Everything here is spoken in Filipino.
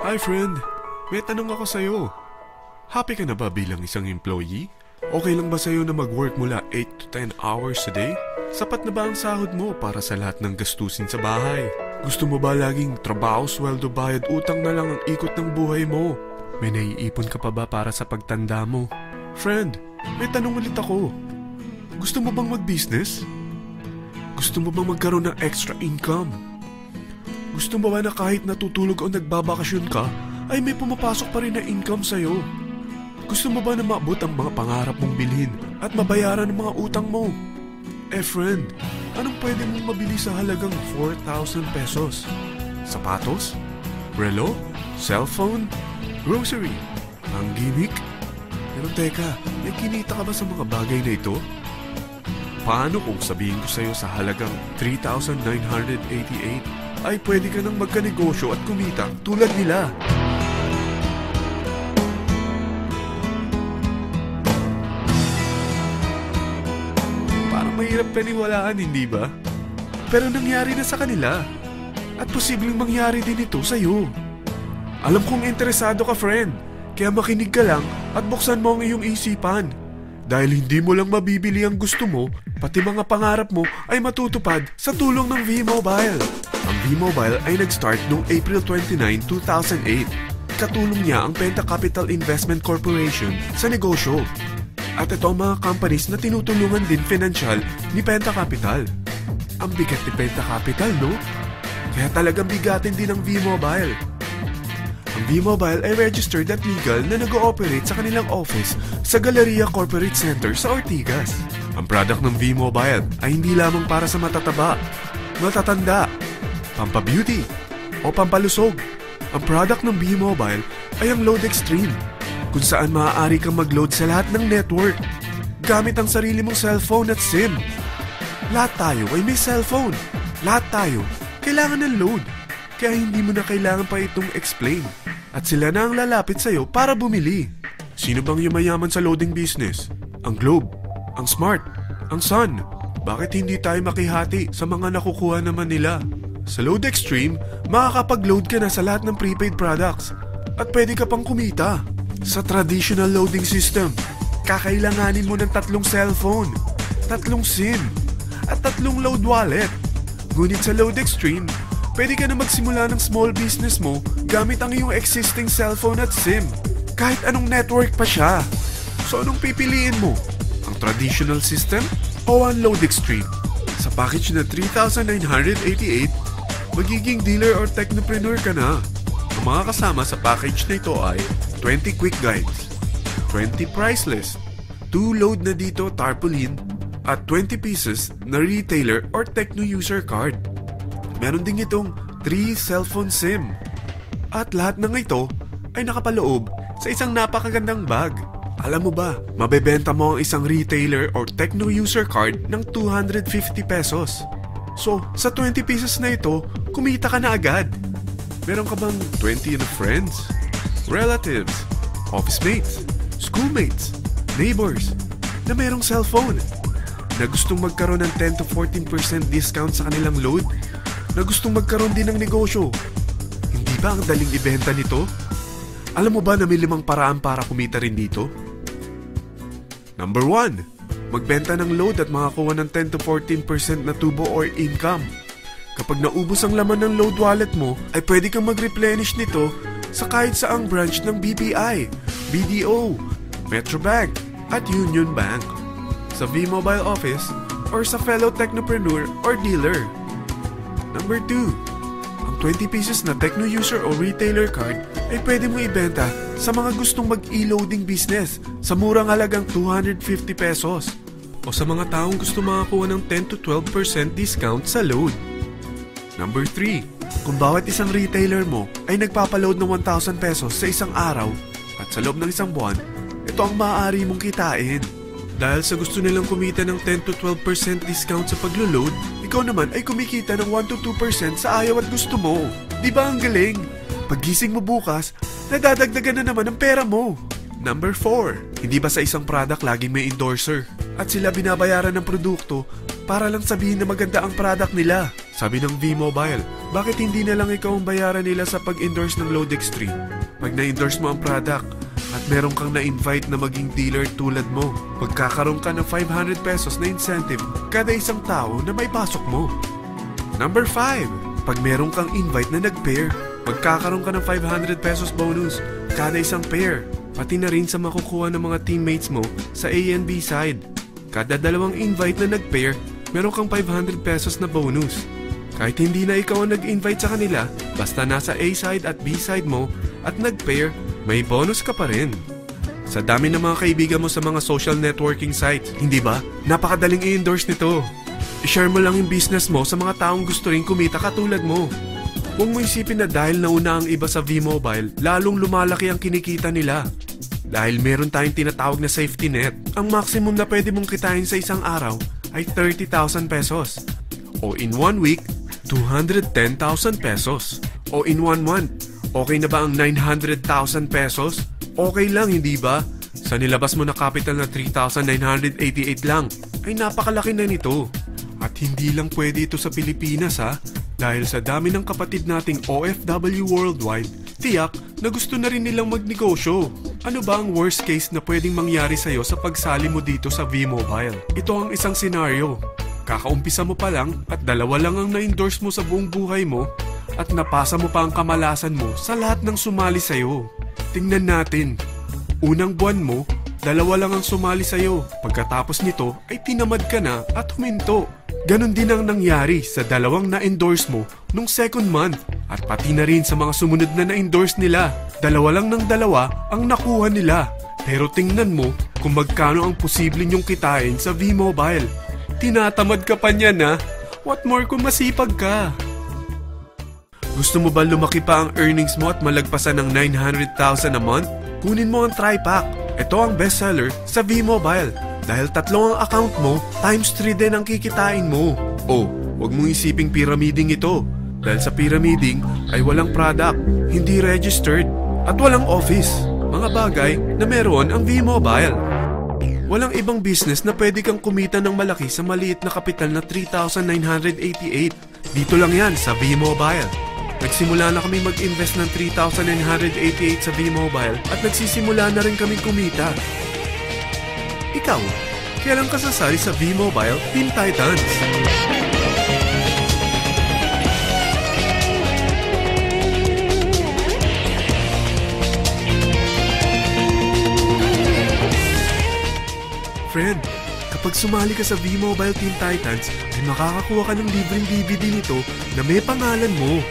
Hi friend, may tanong ako sa'yo. Happy ka na ba bilang isang employee? Okay lang ba sa'yo na mag-work mula 8 to 10 hours a day? Sapat na ba ang sahod mo para sa lahat ng gastusin sa bahay? Gusto mo ba laging trabaho, sweldo, bayad, utang na lang ang ikot ng buhay mo? May naiipon ka pa ba para sa pagtanda mo? Friend, may tanong ulit ako. Gusto mo bang mag-business? Gusto mo bang magkaroon ng extra income? Gusto mo ba na kahit natutulog o nagbabakasyon ka, ay may pumapasok pa rin na income sa'yo? Gusto mo ba na maabot ang mga pangarap mong bilhin at mabayaran ang mga utang mo? Friend, anong pwede mong mabili sa halagang 4,000 pesos? Sapatos? Relo? Cellphone? Grocery? Ang gimmick? Pero teka, may kinita ka ba sa mga bagay na ito? Paano kung sabihin ko sa'yo sa halagang 3,988 ay pwede ka nang magkanegosyo at kumita tulad nila? Parang mahirap paniwalaan, hindi ba? Pero nangyari na sa kanila. At posibleng mangyari din ito sa'yo. Alam kong interesado ka, friend. Kaya makinig ka lang at buksan mo ang iyong isipan. Dahil hindi mo lang mabibili ang gusto mo, pati mga pangarap mo ay matutupad sa tulong ng V-Mobile. Ang V-Mobile ay nag-start noong April 29, 2008. Katulong niya ang Penta Capital Investment Corporation sa negosyo. At ito ang mga companies na tinutulungan din financial ni Penta Capital. Ang bigat ni Penta Capital, no? Kaya talagang bigatin din ang V-Mobile. Ang V-Mobile ay registered at legal na nag-ooperate sa kanilang office sa Galleria Corporate Center sa Ortigas. Ang product ng V-Mobile ay hindi lamang para sa matataba, matatanda, pampabeauty, o pampalusog. Ang product ng V-Mobile ay ang Load Extreme, kung saan maaari kang mag-load sa lahat ng network gamit ang sarili mong cellphone at SIM. Lahat tayo ay may cellphone. Lahat tayo kailangan ng load. Kaya hindi mo na kailangan pa itong explain. At sila na ang lalapit sa'yo para bumili. Sino bang yumayaman sa loading business? Ang Globe, ang Smart, ang Sun. Bakit hindi tayo makihati sa mga nakukuha naman nila? Sa Load Extreme, makakapag-load ka na sa lahat ng prepaid products. At pwede ka pang kumita. Sa traditional loading system, kakailanganin mo ng 3 cellphone, 3 SIM, at 3 load wallet. Ngunit sa Load Extreme, pwede ka na magsimula ng small business mo gamit ang iyong existing cellphone at SIM. Kahit anong network pa siya. So anong pipiliin mo? Ang traditional system o ang Load Extreme? Sa package na 3,988, magiging dealer or technopreneur ka na. Ang mga kasama sa package na ito ay 20 quick guides, 20 price list, 2 load na dito tarpaulin, at 20 pieces na retailer or techno user card. Meron din itong 3 cellphone SIM. At lahat ng ito ay nakapaloob sa isang napakagandang bag. Alam mo ba, mabebenta mo ang isang retailer or techno user card ng 250 pesos. So, sa 20 pieces na ito, kumita ka na agad. Meron ka bang 20 na friends, relatives, office mates, schoolmates, neighbors na merong cellphone? Na gustong magkaroon ng 10 to 14% discount sa kanilang load? Na gustong magkaroon din ng negosyo? Hindi ba ang daling ibenta nito? Alam mo ba na may 5 paraan para kumita rin dito? Number 1. Magbenta ng load at makakuha ng 10 to 14% na tubo or income. Kapag naubos ang laman ng load wallet mo, ay pwede kang mag-replenish nito sa kahit saang branch ng BPI, BDO, Metrobank, at Union Bank, sa V-Mobile office, or sa fellow technopreneur or dealer. Number 2. Ang 20 pieces na techno user o retailer card ay pwede mo ibenta sa mga gustong mag-e-loading business sa murang halagang 250 pesos o sa mga taong gusto makakuha ng 10 to 12% discount sa load. Number 3. Kung bawat isang retailer mo ay nagpapaload ng 1,000 pesos sa isang araw at sa loob ng isang buwan, ito ang maaari mong kitain. Dahil sa gusto nilang kumita ng 10 to 12% discount sa paglo-load, ikaw naman ay kumikita ng 1 to 2% sa ayaw at gusto mo. Di ba ang galing? Paggising mo bukas, nadadagdagan na naman ang pera mo. Number 4. Hindi ba sa isang product laging may endorser? At sila binabayaran ng produkto para lang sabihin na maganda ang product nila. Sabi ng V-Mobile, bakit hindi na lang ikaw ang bayaran nila sa pag-endorse ng Load Extreme? Pag na-endorse mo ang product at meron kang na-invite na maging dealer tulad mo, magkakaroon ka ng 500 pesos na incentive kada isang tao na may pasok mo. Number 5, pag meron kang invite na nag-pair, magkakaroon ka ng 500 pesos bonus kada isang pair, pati na rin sa makukuha ng mga teammates mo sa A and B side. Kada dalawang invite na nag-pair, meron kang 500 pesos na bonus. Kahit hindi na ikaw ang nag-invite sa kanila, basta nasa A side at B side mo at nag-pair, may bonus ka pa rin. Sa dami ng mga kaibigan mo sa mga social networking sites, hindi ba? Napakadaling i-endorse nito. I-share mo lang yung business mo sa mga taong gusto rin kumita katulad mo. Huwag mo isipin na dahil nauna ang iba sa V-Mobile, lalong lumalaki ang kinikita nila. Dahil meron tayong tinatawag na safety net, ang maximum na pwede mong kitain sa isang araw ay 30,000 pesos. O in 1 week, 210,000 pesos. O in 1 month, okay na ba ang 900,000 pesos? Okay lang, hindi ba? Sa nilabas mo na capital na 3,988 lang, ay napakalaki na nito. At hindi lang pwede ito sa Pilipinas ha, dahil sa dami ng kapatid nating OFW worldwide, tiyak na gusto na rin nilang magnegosyo. Ano ba ang worst case na pwedeng mangyari sa'yo sa pagsali mo dito sa V-Mobile? Ito ang isang senaryo. Kakaumpisa mo pa lang at 2 lang ang na-endorse mo sa buong buhay mo at napasa mo pa ang kamalasan mo sa lahat ng sumali sa'yo. Tingnan natin. Unang buwan mo, 2 lang ang sumali sa'yo. Pagkatapos nito ay tinamad ka na at huminto. Ganon din ang nangyari sa 2 na-endorse mo nung second month at pati na rin sa mga sumunod na na-endorse nila. 2 lang ng 2 ang nakuha nila. Pero tingnan mo kung magkano ang posible nyong kitain sa V-Mobile. Tinatamad ka pa niyan ha? What more kung masipag ka? Gusto mo ba lumaki pa ang earnings mo at malagpasan ng 900,000 a month? Kunin mo ang TriPack. Ito ang bestseller sa V-Mobile. Dahil 3 ang account mo, times 3 din ang kikitain mo. Oh, huwag mong isiping pyramiding ito. Dahil sa pyramiding ay walang product, hindi registered, at walang office. Mga bagay na meron ang V-Mobile. Walang ibang business na pwede kang kumita ng malaki sa maliit na kapital na 3,988. Dito lang yan sa V-Mobile. Nagsimula na kami mag-invest ng 3,988 sa V-Mobile at nagsisimula na rin kami kumita. Ikaw, kailan ka sasali sa V-Mobile Teen Titans? Friend, kapag sumali ka sa V-Mobile Teen Titans, ay makakakuha ka ng libreng DVD nito na may pangalan mo.